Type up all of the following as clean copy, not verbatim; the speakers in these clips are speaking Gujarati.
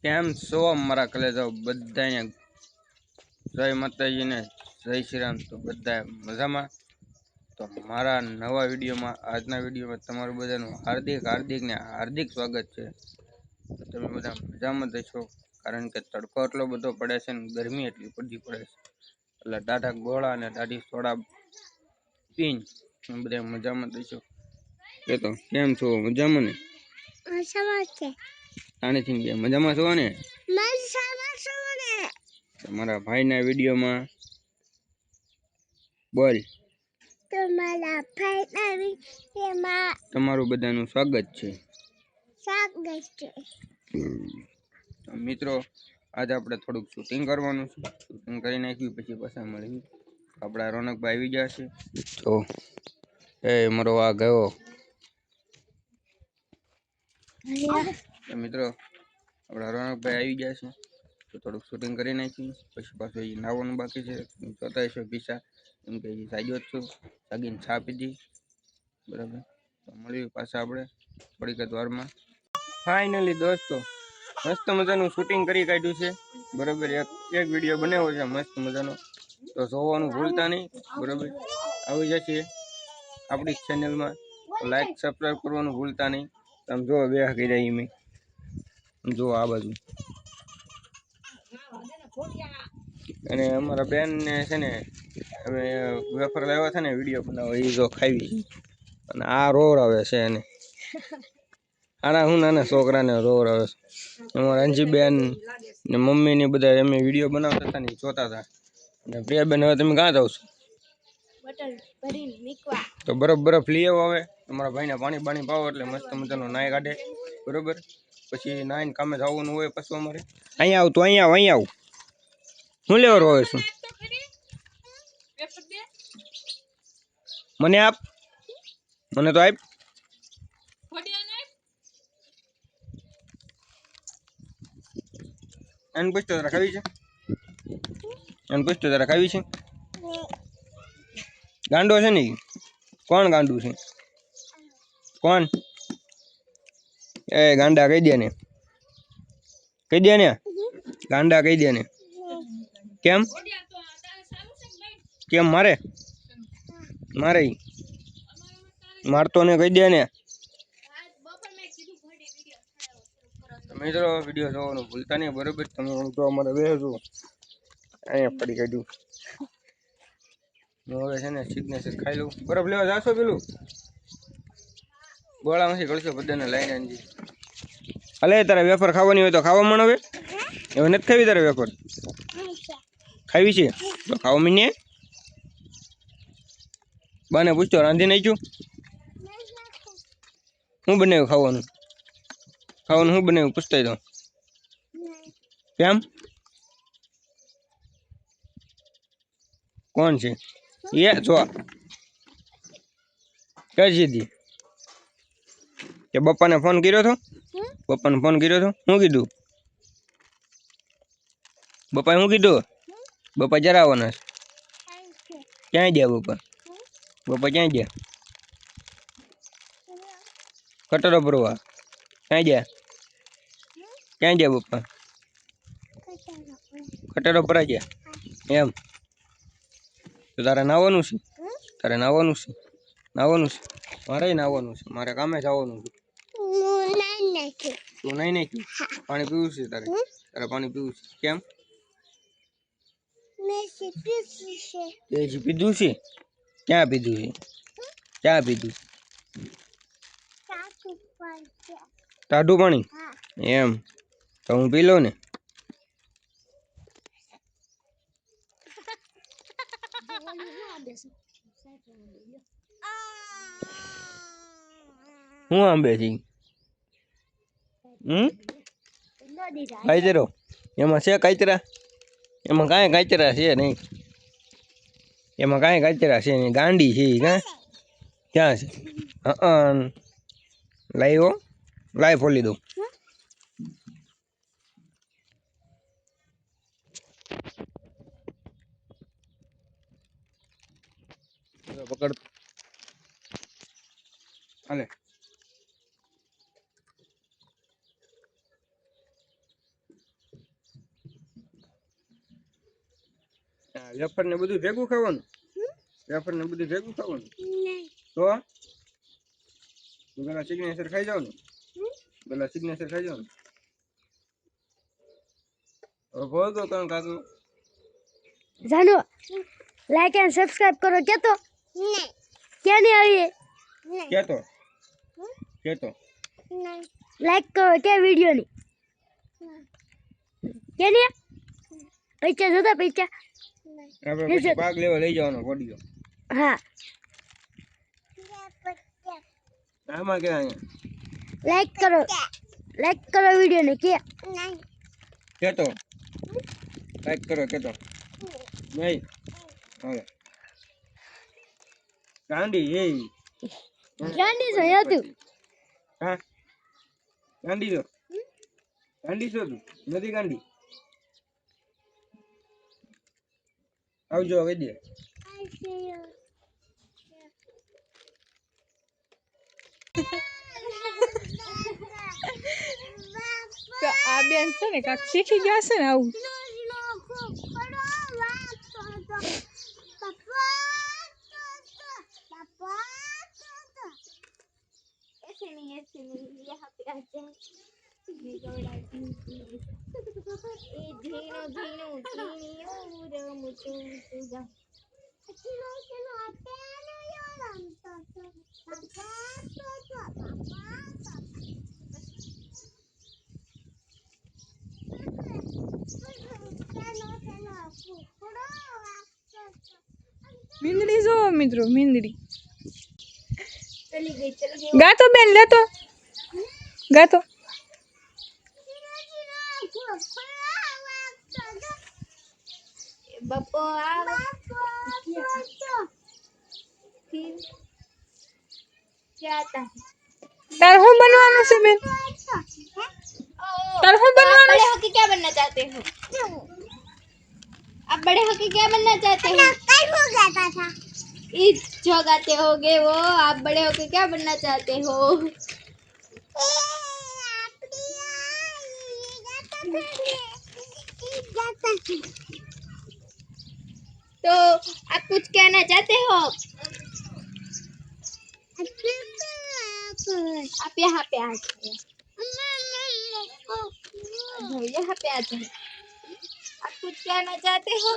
કેમ છો મારા કલેજાઓ બધાને જય માતાજી ને જય શ્રી રામ। તો બધા મજામાં? તો મારા નવા વિડીયોમાં આજના વિડીયોમાં તમારું બધાનું હાર્દિક સ્વાગત છે। તો તમે બધા મજામાં જશો, કારણ કે તડકો એટલો બધો પડે છે ને ગરમી એટલી બધી પડે છે, એટલે ટાટા ગોળા અને ટાટી સોડા પીન બધા મજામાં જશો। કે તો કેમ છો? મજામાં ને? મજામાં છો ને? તમારા ભાઈના વિડીયોમાં બોલ। તમારું બધાનું સ્વાગત છે। મિત્રો, આજે આપણે થોડુંક શૂટિંગ કરવાનું છે। શૂટિંગ કરી નાખ્યું પછી પાછા મળ્યું। આપણા રોનકભાઈ આવી ગયા છે। તો એ મારો આ ગયો મિત્રો, આપણા રોનકભાઈ આવી ગયા છે। તો થોડુંક શૂટિંગ કરી નાખ્યું પછી પાછું એ નાવાનું બાકી છે। જોતા હશો પીસા, એમ કે સાજો જ છું, સાગીને ચા પીધી બરાબર। તો મળ્યું પાછા આપણે થોડીક જ વારમાં। ફાઇનલી દોસ્તો, મસ્ત મજાનું શૂટિંગ કરી કાઢ્યું છે બરાબર। એક વિડીયો બનાવ્યો છે મસ્ત મજાનો, તો જોવાનું ભૂલતા નહીં બરાબર। આવી જશે આપણી ચેનલમાં, લાઈક સબસ્ક્રાઈબ કરવાનું ભૂલતા નહીં। તમે જો બે હકી જાય મેં જો આ બાજુ, અને અમારા બેન ને છે ને અમે વેફર લાવ્યા છે ને વિડીયો બનાવવા, એ જો ખાવી છે। અને આ રોર આવે છે એને, આના હું નાના છોકરાને રોર આવે છે। અમારા અંજીબેન ને મમ્મી ને બધા અમે વિડીયો બનાવતા હતા ને જોતા હતા। અને પ્રિયાબેન, હવે તમે ક્યાં જાવ છો? તો બરફ લઈ આવો। હવે તમારા ભાઈને પાણી પાવો એટલે મસ્ત મજાનો નાય કાઢે બરોબર। પછી નાઈને કામે જવાનું હોય પાછું અમારે। અહીંયા આવ, તો અહીંયા આવ, હું લેવા રોવે છું? મને આપ, મને તો આપ। એને પૂછતો તારા ખાવી છે? એને પૂછતો તારા ખાવી છે? ગાંડો છે ને? કોણ ગાંડું છે? કોણ? એ ગાંડા કહી દે ને, કહી દે ને, ગાંડા કહી દે ને। કેમ કેમ મારે મારતો ને, કહી દે ને। મિત્રો, વિડીયો જોવાનું ભૂલતા નહીં બરોબર। તમે તો અમારે બેસજો અહીંયા પડી કાઢ્યું। હું હવે છે ને સિગ્નેચર ખાઈ લઉં। બરફ લેવા જાશો? પેલું ગોળામાંથી ગળશો બધાને લઈને અંજી। અલે તારે વેફર ખાવાની હોય તો ખાવા માંડ। હવે નથી ખાવી તારે વેફર? ખાવી છે તો ખાવા મીને। બાને પૂછતો રાંધી નાખ્યું? શું બનાવ્યું ખાવાનું? શું બનાવ્યું પૂછતા તો? કેમ? કોણ છે એ? જો કઈ સીધી કે બપ્પાને ફોન કર્યો હતો? બપ્પાને ફોન કર્યો હતો? શું કીધું બપ્પાએ? શું કીધું? બપ્પા જરા આવવાના છે? ક્યાં ગયા બપ્પા? બપ્પા ક્યાં ગયા? કટરો ભરવા ક્યાં ગયા? ક્યાં ગયા બપ્પા? કટરો ભરા ગયા એમ? તો તારે નાવાનું છે? તારે નાવાનું છે? નાવાનું છે? મારે નાવાનું છે, મારે કામે જવાનું છે। તું નહીં નાખ્યું? પાણી પીવું છે તારે? તારે પાણી પીવું છે? કેમ? પીધું છે? ક્યાં પીધું છે? ક્યાં પીધું? ટાઢું પાણી એમ? તો હું પી લઉં ને? હું આંબે છે? કાચરો એમાં છે? કાચરા એમાં કાંઈ કાચરા છે નહીં, એમાં કાંઈ કાચરા છે નહીં, ગાંડી છે કાં? ક્યાં છે? લાવ્યો, લાઈ ફોલી દઉં। પકડ હાલે। વેફર ને બધું ભેગું ખાવાનું વેફર ને બધું ભેગું ખાવાનું તો પેલા સિગ્નેચર ખાઈ જાવ ને પેલા સિગ્નેચર ખાઈ જાવ ને બોલ દો કોણ કાકુ જાનો લાઈક એન્ડ સબસ્ક્રાઇબ કરો કે તો નહીં क्या नहीं आई કેતો કેતો लाइक करो क्या वीडियो नहीं क्या नहीं पीछे जोता पीछे આપણે પછી ભાગ લેવા લઈ જવાનો વિડિયો हाँ આમાં કે लाइक करो वीडियो ने क्या કેતો લાઈક કરો કેતો નહીં હાલો ગાંડી એ गांधी से या तू હા ગાંડી છો તું નથી ગાંડી આવજો હવે દે તો આ બેન છે ને કાક શીખી ગયા છે ને આવું મીંદડી જો મિત્રો મીંદડી ગાતો બેન લેતો ગાતો बप्पो क्या आता है તાર હું બનવાનું છે બેન તાર હું બનવાનું बड़े होके क्या बनना चाहते हो आप बड़े होके क्या बनना चाहते हो हो जाता था इस जो गाते होगे वो आप बड़े होके क्या बनना चाहते हो तो आप कुछ कहना चाहते हो आप यहाँ पे आ जाइए यहाँ पे आ जाइए आप कुछ कहना चाहते हो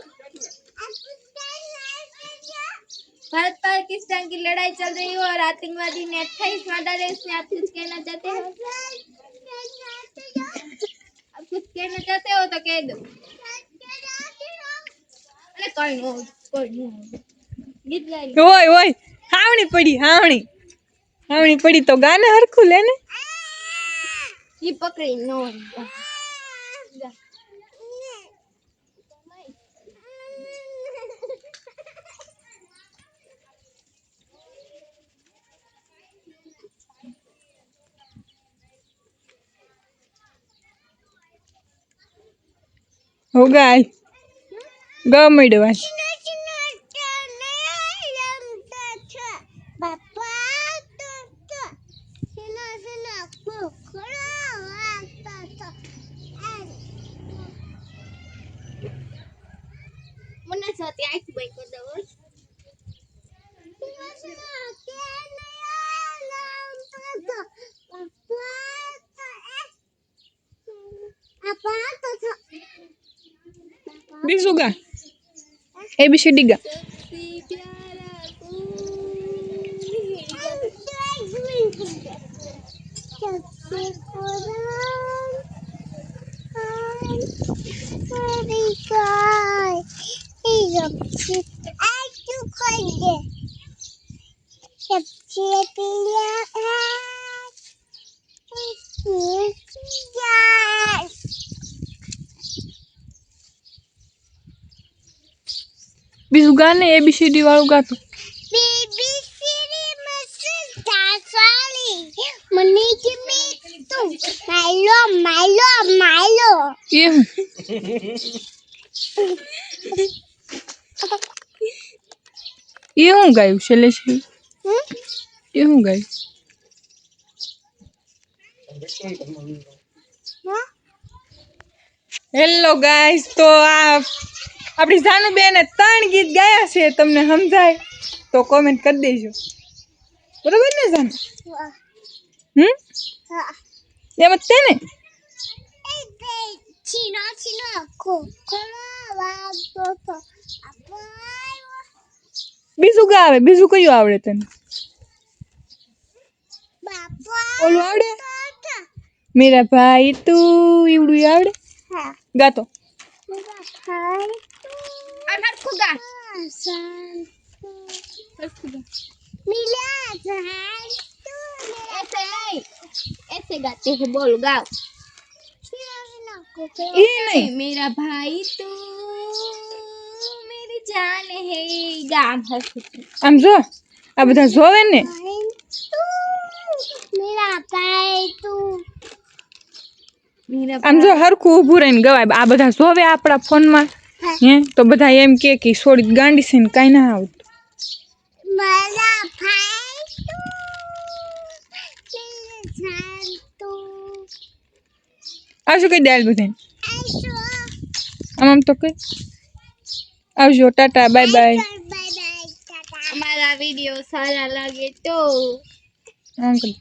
भारत पाकिस्तान की लड़ाई चल रही हो और आतंकवादी ने 28 मार डाले इसमें आप कुछ कहना चाहते हो आप कुछ कहना चाहते हो तो कह दो अरे कोई नहीं गीत गाई ઓય ઓય હાવણી પડી તો ગાને હરખું લે ને ये पकड़ी नो હો ગાય ગમડવા મને સાથે આંખ બંધ કરી દો બીજું ગા ABCD ગા બીજું ગા ને ABCD વાળું ગાતો એવું એ હું ગાયું છેલ્લે છેલ્લે એ હું ગાયું હેલો ગાઈસ તો આ આપણી જાનુબેને 3 ગીત ગાયા છે, તમને સમજાય તો કોમેન્ટ કરી દેજો, બરોબર ને જાનુ? એમ જ છે ને? બીજું ગાવે, બીજું કયું આવડે તને? ઓલું આવડે? મેરા ભાઈ તું ઈવડું આવડે? ગાતો और हरखू गा ऐसे नहीं, ऐसे गाते हैं, बोल गाओ। ये नहीं। मेरा भाई तू मेरी जान है, गाम हरखू આમ જો આ બધા જોવે ને मेरा भाई तू मेरा આમ જો હરખું ઊભું રહીને ગવાય, આ બધા જોવે આપણા ફોનમાં હે તો બધા એમ કે છોડી ગાંડી છે ને કાંઈ ના આવડતું. मेरा भाई तू આવજો કઈ દાલ બધાને આમ તો કઈ આવજો, ટાટા, બાય બાય. हमारा वीडियो सारा लगे तो અંકલ